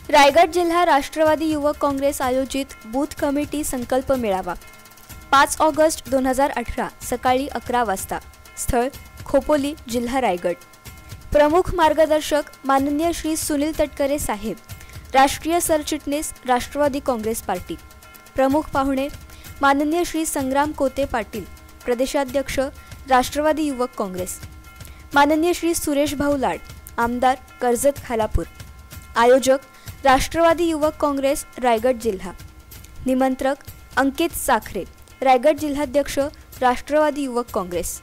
रायगड जिल्हा राष्ट्रवादी युवक काँग्रेस आयोजित बूथ कमिटी संकल्प मेळावा 5 ऑगस्ट 2018 सकाळी 11 वाजता। स्थळ खोपोली, जिल्हा रायगड। प्रमुख मार्गदर्शक माननीय श्री सुनील तटकरे साहेब, राष्ट्रीय सरचिटणीस राष्ट्रवादी काँग्रेस पार्टी। प्रमुख पाहुणे माननीय श्री संग्राम कोते पाटील, प्रदेशाध्यक्ष राष्ट्रवादी युवक काँग्रेस। माननीय श्री सुरेश भाऊ लाड, आमदार कर्जत खालापूर। आयोजक राष्ट्रवादी युवक काँग्रेस रायगड जिल्हा। निमंत्रक अंकित साखरे, रायगड जिल्हाध्यक्ष राष्ट्रवादी युवक काँग्रेस।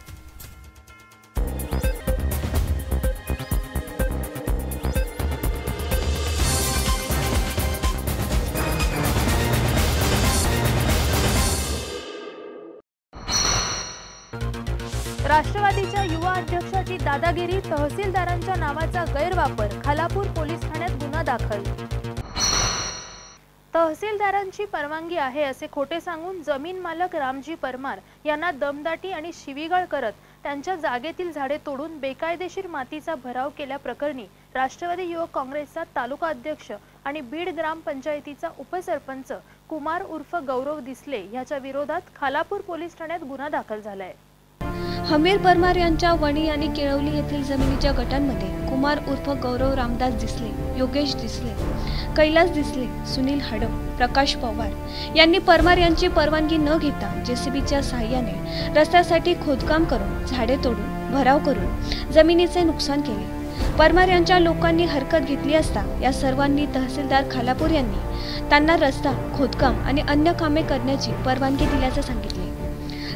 राष्ट्रवादीच्या युवा अध्यक्षाची दादागिरी, तहसीलदारांच्या नावाचा गैरवापर, खालापूर पोलीस ठाण्यात गुन्हा दाखल। तहसीलदारांची परवानगी आहे असे खोटे सांगून जमीन मालक रामजी परमार यांना दमदाटी आणि शिवीगाळ करत त्यांच्या जागेतील झाडे तोडून बेकायदेशीर मातीचा भराव केल्याप्रकरणी राष्ट्रवादी युवक काँग्रेसचा तालुका अध्यक्ष आणि बीड ग्रामपंचायतीचा उपसरपंच कुमार उर्फ गौरव दिसले याच्या विरोधात खालापूर पोलीस ठाण्यात गुन्हा दाखल झालाय। हमीर परमार यांच्या वणी आणि केळवली येथील जमिनीच्या गटांमध्ये कुमार उर्फ गौरव रामदास दिसले, योगेश दिसले, कैलास दिसले, सुनील हडप, प्रकाश पवार यांनी परमार यांची परवानगी न घेता जेसीबीच्या सहाय्याने रस्त्यासाठी खोदकाम करून झाडे तोडून भराव करून जमिनीचे नुकसान केले। परमार यांच्या लोकांनी हरकत घेतली असता या सर्वांनी तहसीलदार खालापूर यांनी त्यांना रस्ता, खोदकाम आणि अन्य कामे करण्याची परवानगी दिल्याचे सांगितले।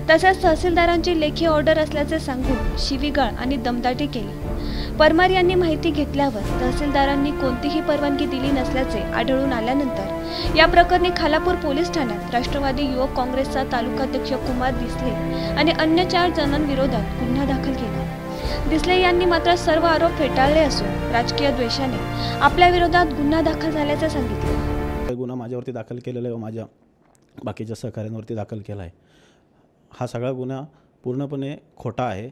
तसेच तहसीलदारांची लेखी ऑर्डर असल्याचे सांगून शिवीगाळ आणि दमदाटी केली। परमार यांनी माहिती घेतल्यावर तहसीलदारांनी कोणतीही परवानगी दिली नसल्याचे आढळून आल्यानंतर या प्रकरणी खालापूर पोलीस ठाण्यात राष्ट्रवादी युवक काँग्रेसचा तालुकाध्यक्ष कुमार दिसले आणि अन्य 4 जणांविरोधात गुन्हा दाखल केला। दिसले यांनी मात्र सर्व आरोप फेटाळले असून राजकीय द्वेषाने आपल्या विरोधात गुन्हा दाखल झाल्याचे सांगितले। गुन्हा माझ्यावरती दाखल केलेला आहे व माझ्या बाकीच्या सहकाऱ्यांवरती दाखल केला आहे। हा सगळा गुन्हा पूर्णपणे खोटा आहे।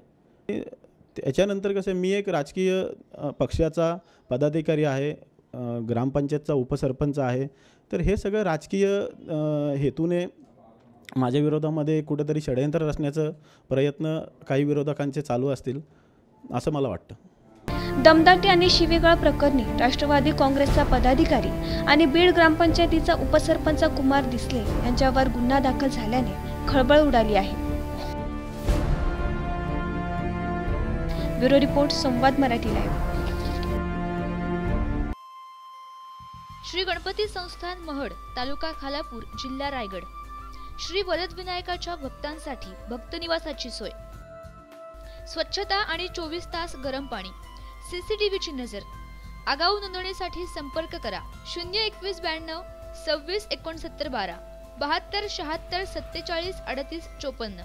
त्याच्यानंतर कसं मी एक राजकीय पक्षाचा पदाधिकारी आहे, ग्रामपंचायतचा उपसरपंच आहे, तर हे सगळं राजकीय हेतूने माझ्या विरोधामध्ये कुठेतरी षडयंत्र रचण्याचा प्रयत्न काही विरोधकांचे चालू असतील असं मला वाटतं। दमदाटी आणि शिवीगाळ प्रकरणी राष्ट्रवादी काँग्रेसचा पदाधिकारी आणि बीड ग्रामपंचायतीचा उपसरपंच कुमार दिसले यांच्यावर गुन्हा दाखल झाल्याने खळबळ उडाली आहे। ब्युरो रिपोर्ट, संवाद मराठी लाईव्ह। श्री गणपती संस्थान महड, तालुका खालापूर, जिल्हा रायगड। श्री वरदविनायकाच्या भक्तांसाठी भक्त निवासाची सोय, स्वच्छता आणि 24 तास गरम पाणी, सीसीटीव्हीची नजर। आगाऊ नोंदणीसाठी संपर्क करा 021 92 26 69 12 72 76 47 38 54।